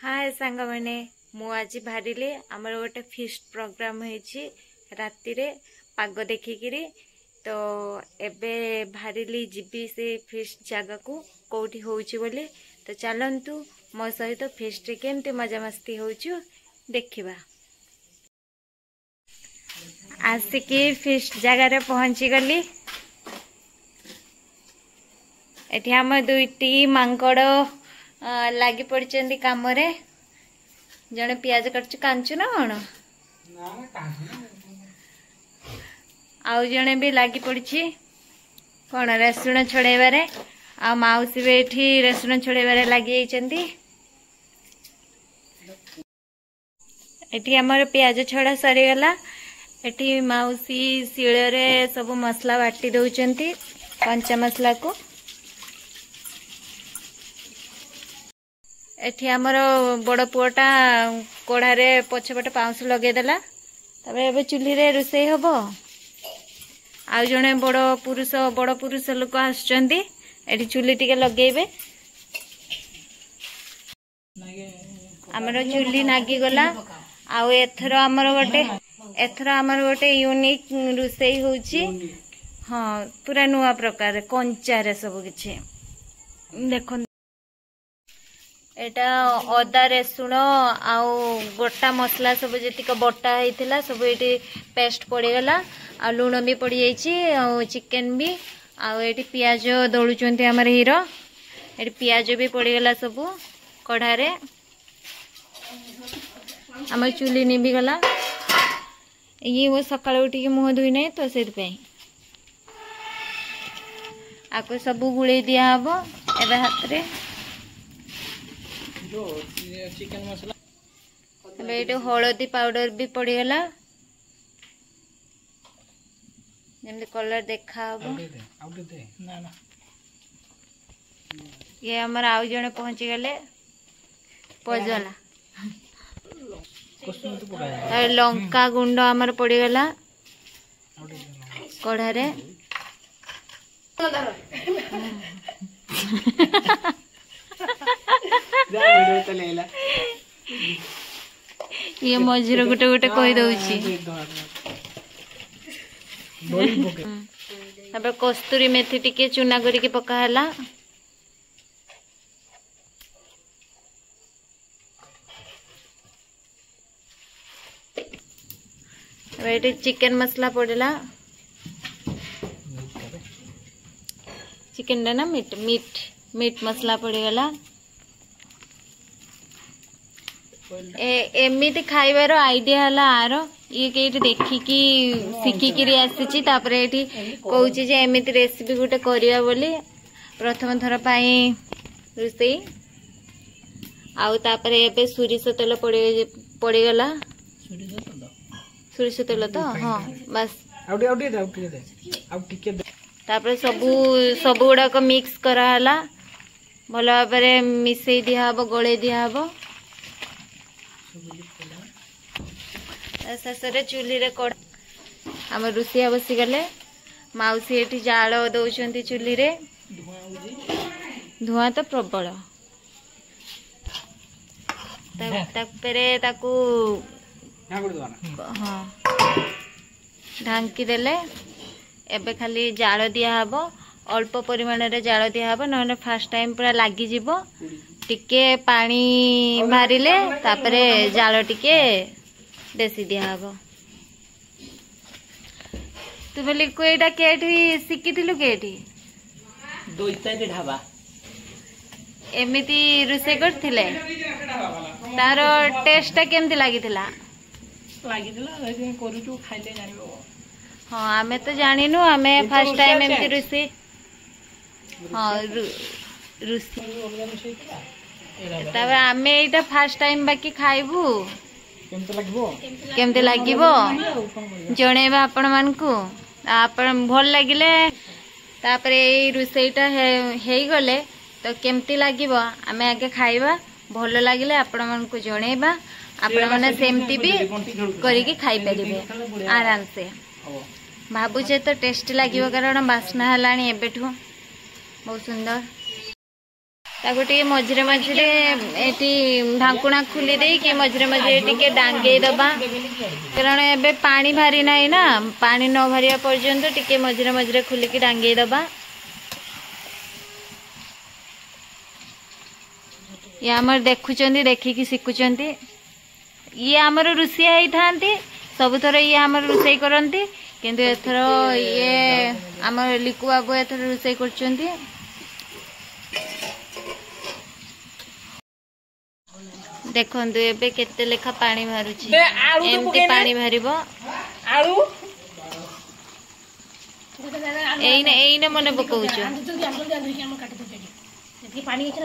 हाय सांग मैंने मु आज बाहरिली आमर गोटे फिस्ट प्रोग्राम होइछि राति रे पाग देखिकी तो एबे बाहरिली जीवी से फिस्ट जगह को कोठी होउछि बोली तो चलंतु मो सहित फिस्ट रे केमती मजा मस्ती होउछु देखिबा। आसिकी फिस्ट जगह रे पहुंची गली। एठी हम दुईटी मांकड़ लगी पड़ी काम रे जड़े पियाज काटु कांचु ना कौन आउ जड़े भी लगी पड़ी कौन रसुण छड़ेबारे आ माउसी भी एठी रसुण छड़ेबारे लगी एठी हमर पियाज छड़ा सरीगला। एठी माउसी शिଳରେ सब मसला बाटी दउचंती कंचा मसला को। एठी हमर बड़ पुआटा कोढ़ारे पछपटे पाउंस लगेदेला तबे चूल्ही रे रोषेई हबो। आ जणे बड़ पुरुष लोक आछंती एठी चूल्ही टिके लगेबे। हमर चूल्ही नागी गला। आ एथरो हमर गोटे यूनिक रोषेई होउची। हाँ पूरा नुआ प्रकार कंचा रे सब किछि देखो। एटा अदा रसुण आउ गोटा मसला सब जतिक बटा होइथिला सब एटी पेस्ट पड़ीगला। आ लुण भी पड़ी जाइछि आ चिकन भी आ एटी पियाज दळुचंती हमर हीरो। एटी पियाज भी पड़ीगला सब कढ़ारे। हमर चूल्ही निभी गला। ये वो सकाळ उठी मुह धुई नै तो सेति पई आको सब गुळै दिया हबो। एबे हाथ रे चिकन मसला ये हलदी पाउडर भी पड़ीगला जमी कलर देखा ये हमार आउ जने पहुंची गले पजला। लंका गुंड हमार पड़ीगला कढ़ारे। ये मझीर गोटे गोटे कही दउची। कस्तूरी मेथी टिके चुना करके पका हला। ये चिकन मसला पड़ेला। चिकन ना मीट मसला पड़ीगला। एमिति खाइबार आइडिया हला आरो ये केटी देखिकी शिखिकी आसी कहूँ जे एमिति रेसिपी गोटे करिया बोली प्रथम थर पाई रोषेई। आउ तापरे एबे सोरिष तेल पड़ीगला। सोरिष तेल तो हाँ बस तापरे सब गुड़ाक मिक्स कराला भल भाव मिसई दिया हबो गले दिया हबो। शेष चूल्ही रे कड़ आम रोषिया बसी गले। माउसी एठी जाल दउचंती चूल्ही रे धुआं तो प्रबल। तापरे ताकू हाँ ढांकी देले। एबे खाली जाल दिया हबो अल्प परिमाण रे जाल दिया हबो न फास्ट टाइम पूरा लागी जिवो। टिके पानी मारिले तापरे जाल टिके बेसी दिया हबो। तू बोली कोईटा केठी शिखिथिलु केठी दोईतारे ढाबा एमिति रोषेई करथिले तार टेस्ट केमती लागिथिला करूछु खाइले जानिबो। हाँ आमे तो जानिनु आमे फर्स्ट टाइम एमती रोषेई हाँ रोषेई तबे आमे एटा फर्स्ट टाइम बाकी खाइबू केमती लागिबो जणेबा आपण मानकू। आपण भल लागिले तापरे ए रोषेईटा हेई गले तो केमती लागिबो आमे आगे खाइबा भल लागिले आपण मानकू जणेबा आपण माने सेमती भी करिके खाइ परिबे आराम से। भाबुचे तो टेस्टी लागिबो कारण बासना हलानी एबेठू बहुत सुंदर। ताको टिके मझिरे मझिरे एटी ढाकुणा खुली दे कि मझिरे मझिरे टिके डांगे दबा कारण एबे पानी भारी नाही ना पानी न भरिया पर्यंत टिके मझिरे मझिरे खुली की डांगे दबा। ये आमर देखुचंदी देखिकी शिखुचंदी ये आमर रुसिया ही थांती सब थर ये आमर रुसई करंती किंतु एथर ये आमर लिकु बाबू एथर रुसई करचंदी। देखंतु एबे केते लेखा पानी मारुची एमती पानी भरिबो आलू एइने मने पकाउछ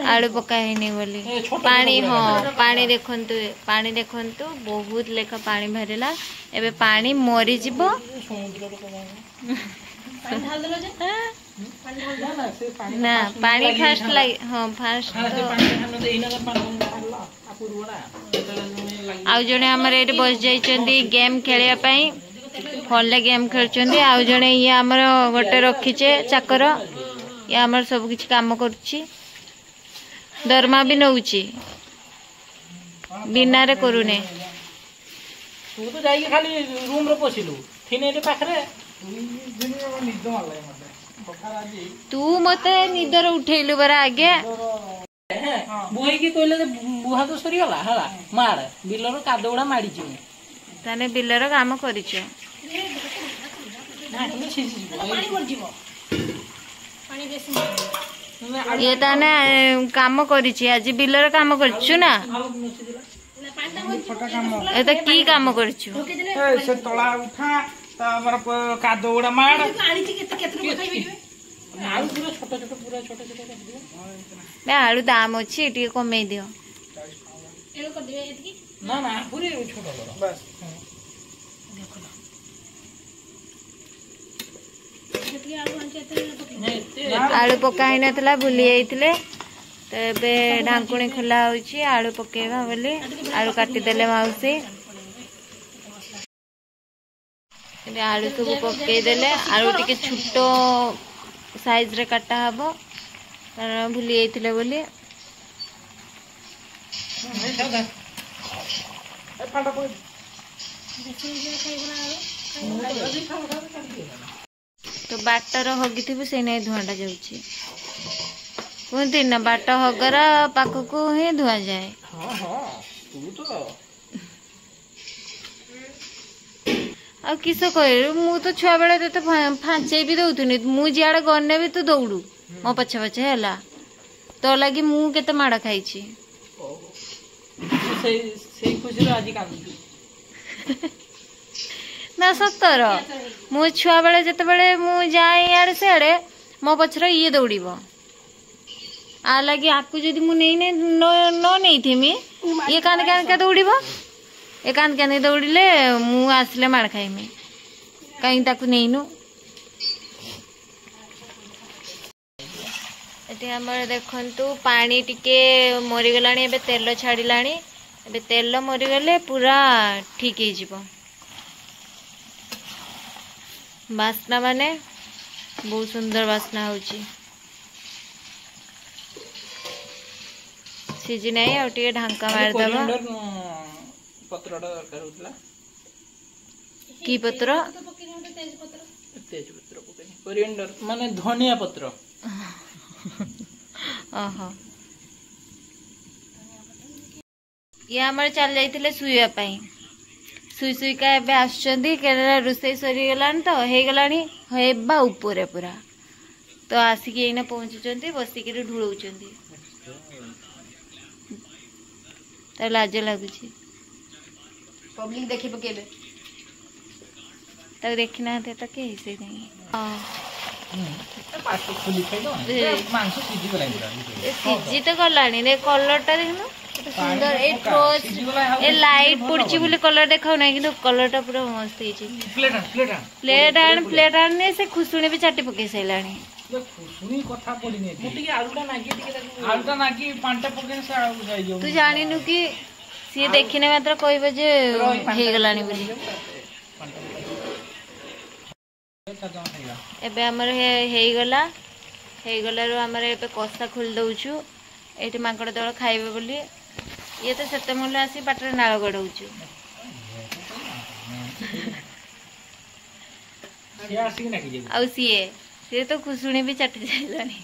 आलू पका हेनी बोली पानी हाँ पानी देखंतु बहुत लेखा पानी भरिला एबे पानी मरी जिवो ना पानी फास्ट लागे हाँ फास्ट आउ जने हमर एटे बस जाइचंदी गेम खेलिया पई फोन गेम खेलुचंदी आउ जने ये हमर गोटे रखीचे चाकर ये हमर सब किछ काम करूची दरमा भी नउची बिना रे करूने तू तो जाई खाली रूम रे पसिलु थिने रे पाखरे तू मते निदर उठेलु बरा आगे बुहाई की कहले बुहा तो सरी गला हला मार बिलर कादोडा माडी छि ताने बिलर काम करिछ ना तुम छिछि पानी कर जीवो पानी बेसी ये ताने काम करिछ आज बिलर काम करछु ना ए तो की काम करछु ए से तळा उठा तापर कादोडा मार पानी छि केते केते खाइबे आलू पूरा छोटा छोटा पूरा छोटा छोटा बे आलू दाम अछि टी कमे दियो एलो कर दिबे एतकी ना ना पूरे छोटा बड़ा बस देखो एतकी आलू आंचे आलू पका ही नथला भूली जाइतिले तो एबे ढांकुणी खोला होची आलू पकेबा बोली आलू काटी देले माउसी एबे आलू सब पके देले आलू टिके छोटो साइज रे काटा हबो कारण भूली जाइतिले बोली तो बाटर हगिथिबु से नै धुआटा जाउची कहते ना बाट हगर पाखक ही धुआ जाए आ किस कह मु तो छुआ बेले तो फांचे भी दौथुनी मु जियाड़े गने भी तू दौड़ू मो पछे पछे है तो लगी मु केते माड़ खाई ना सतर मु छुआ बेले जते बेले मु जाए यार सियाड़े मो पछरे ये दौड़ीबो आ लगी आपको जदि मु नहीं नहीं थीमी ये कान कान दौड़ब ये कान कान दौड़े मु आसले माड़ खाइमी कहीं ताकू नहींनु एटी हमर देखंतु पानी टिके मरीगलाणी एबे तेल छाड़िलाणी एबे तेल मरीगले पूरा ठीक है जीवो बास्ना माने बहुत सुंदर बास्ना होची सीजी नहीं आ टिके ढांका मार दबा पत्रडा दरकार होतला की पत्र तेज पत्र पकेनी कोरिएंडर माने धनिया पत्र ओहो ये हमर चल जाइतिले सुइया पई सुई सुई का एबे आछंदी केरा रुसई सरी गलान तो हे गलानी हेबा ऊपरे पूरा तो आसिकी एना पहुंचुचंती बसिकी ढुळौचंती तो लाज लगुच पब्लिक देखी पकेबे तक देखी ना तो के हिसे नहीं पास खुली खाइलो मांस सीजी गलानी सीजी तो गलानी रे कलरटा देखनो सुंदर ए ट्रोस ए लाइट पड़ची बोले कलर देखाउ ना किंतु कलरटा पूरा मस्त हिची प्लेट आन ने से खुसुणी भी चाटी पके सैलानी खुसुणी कथा पड़ी ने मुटी के आलूटा नागी पांटा पके से आलू जाई जो तू जानिनु कि सी देखिने मात्र कहबे जे हे गलानी बोली एबे हमर हे गला रो हमर एबे कोसा खोल दउछु एठी मांकड़ दल खाइबे बोली ये तो सेते मूल्य आसी पाटरे नाळ गडौछु आउ सीए तो खुशुणी भी चाटी जाइलानी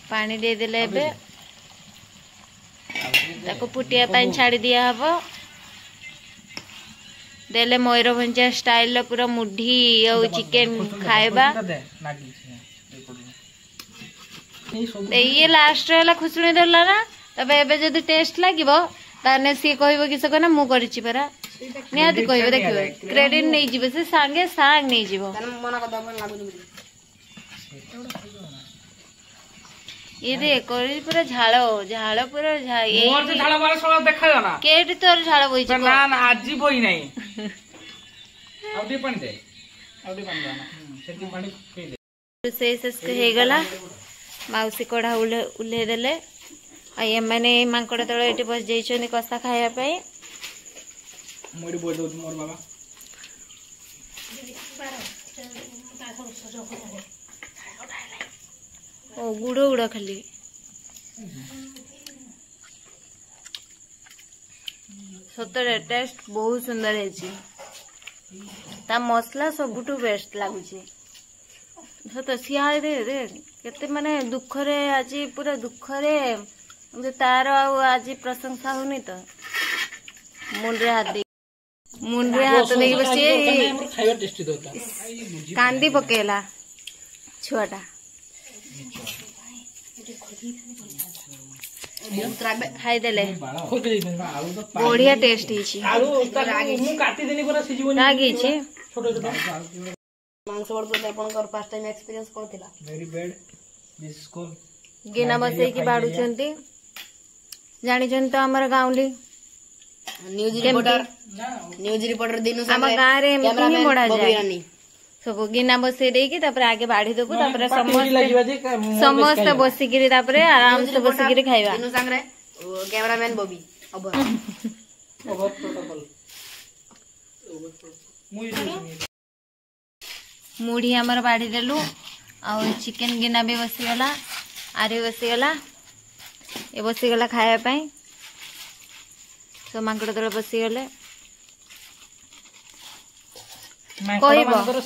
पानी दे देले एबे ताको पुटिया पानी छाड़ी दिया हबो देले मयूरभंजा स्टाइल पूरा मुढ़ी और चिकन खाएबा ये लास्ट रहला खुशुणी देला ना तबे एबे जदी टेस्ट लागिबो ताने सी कहबो कि से ना मु करिछि परा निहाती कहबो देखिबो क्रेडिट नै जिवो से संगे सांग नै जिवो मना कदा मन लागुनी ये देख पूरा झाड़ झाड़ पूरा मोर तो झाड़ मारे सोला देखा जाना केटी तोर झाड़ बोई छ ना ना आजी बोई नै आउडी पानी दे आउडी पानी दाना सेती पानी पी ले से हे गला माउसी कोढ़ा उल्हे देले आ ये माने मांकड़ तळ एटी बस जाइछनी कसा खाया पई मोरी बोल दो मोर बाबा ओ गुड़ गुड़ खाली सतरे टेस्ट बहुत सुंदर है ता मसला सबुठु बेस्ट लागुची सत सिया दे दे केते माने दुख रे आज पूरा दुख रे तार आज प्रशंसा होनी तो मुंडरे हाथ दे बसी कांदी पकेला छुआटा खाई देले बढ़िया टेस्ट लागी मांस फर्स्ट टाइम एक्सपीरियंस कोन थिला वेरी बैड दिस स्कूल गिना बसई की बाडू चंती जानि जन तो हमर गाउली न्यूज रिपोर्टर दिनु हम गां रे एमती मोड़ा जाय सब गिना बसई दे की तापर आगे बाढ़ी देबू तापर समस्त बसी गिरी तापर आराम से बसी गिरी खाइबा दिनु संग रे कैमरामैन बॉबी ओवर प्रोटोकॉल मुढ़ी हमर बाढ़ी देलु आ चिकन गिना भी बसीगला आरे बसीगला ये बसीगला खाया पाई तो मांकड़ दल बसीगले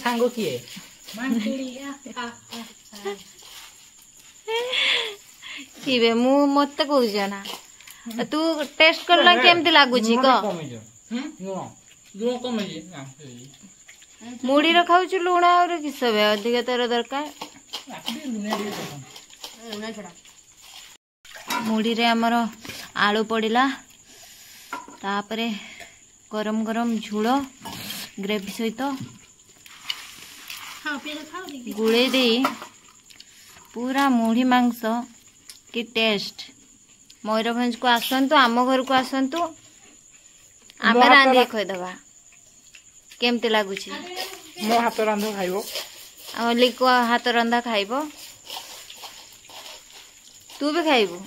सांग किए किबे मु मत कहूछ ना तू टेस्ट करला केमती लागुची क मुड़ी रखाऊ लुण और किस अधिक तर दरकार मुड़ी रे हमर आलू पड़िला तापरे गरम गरम झूल ग्रेवी सहित गुड़े दे पूरा मुढ़ी मांस की टेस्ट मयूरभंज को आसतु आम घर को आसतु आम रांधि खोदबा केमती लगुच मो हाथ रंधा खाइबो लिको हाथ रंधा खाइबो तू भी खाइबू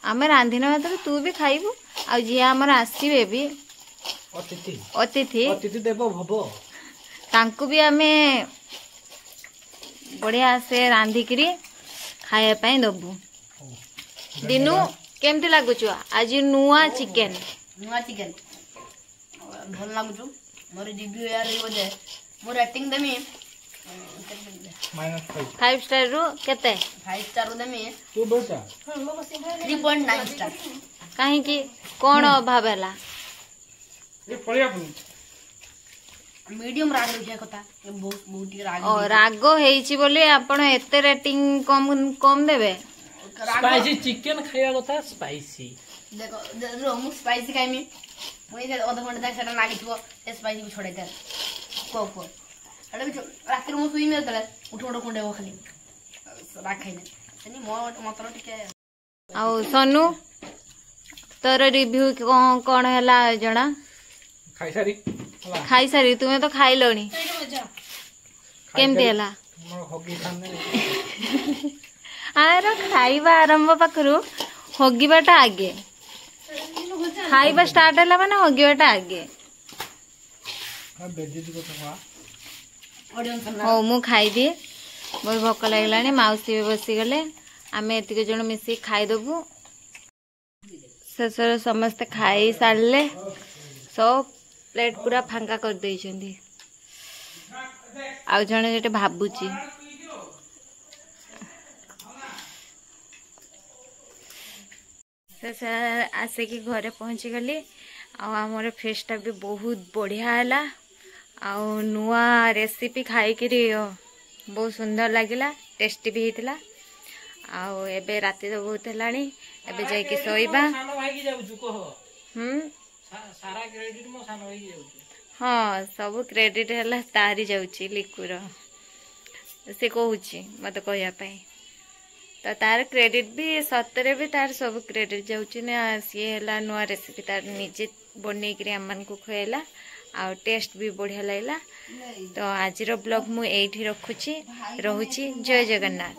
आम रांधि न तू भी खाइबू आ जी आमर आसीबे भी अतिथि अतिथि अतिथि देव भव तांकु भी आमे बढ़िया से रांधिकी खाया पाई दबू दिनु केमती लगुचु आज नुआ चिकेन भल लगुचु मोर रिव्यू यार रे बोले मोर रेटिंग देमी -5 स्टार रु केते 5 स्टार रु देमी तू बोलता 3.9 स्टार काहे की कोन अभाव हैला ये पळिया मीडियम राग रखिया कथा बहुत बहुत राग ओ राग हेइची बोले आपण एते रेटिंग कम कम देबे स्पाइसी चिकन खाया कथा स्पाइसी देखो रो मु स्पाइसी खाइमी मुई जे आधा घंटा तक सेटा लागी थो स्पाइसी को छोड़े दे को अरे भी रात रो मु सुई में तले उठ उठ कुंडे वो खाली राख खाइने तनी मतर टिके आ सोनू तोर रिव्यू कोन हैला जणा खाई सारी तुम्हें तो खाई लोनी केमती हैला आर खाइबा आरंभ पाखरु होगिबाटा आगे खाइबा स्टार्ट है माने हगिवाटा आगे हो मु खाइदिए बहुत भोक लगे मौसी भी बसीगले आम एतिक जन मिसिक खाईदेबू शेषर समस्ते खाई सारे सब प्लेट पूरा फांका कर देइछंदी आउ जने जेटे भाबुची आसिकी घरे पहुँची गली आमर फेस्टा भी बहुत बढ़िया है आउ नुआ रेसिपी खाई बहुत सुंदर लगिला टेस्टी भी होता आउ एबे राति तो बहुत है एबे जाइए शोइबा हाँ सब क्रेडिट है तारी जाऊँगी लिकुर से कहूँ मत कहवाई तो तार क्रेडिट भी सतरे भी तार सब क्रेडिट जाऊँगी ना सी है नुआ रेसिपी तार निजे बनईकि आम खुएला आ टेस्ट भी बढ़िया लगला तो आज ब्लॉग मु एठी रखुची रहूची जय जगन्नाथ।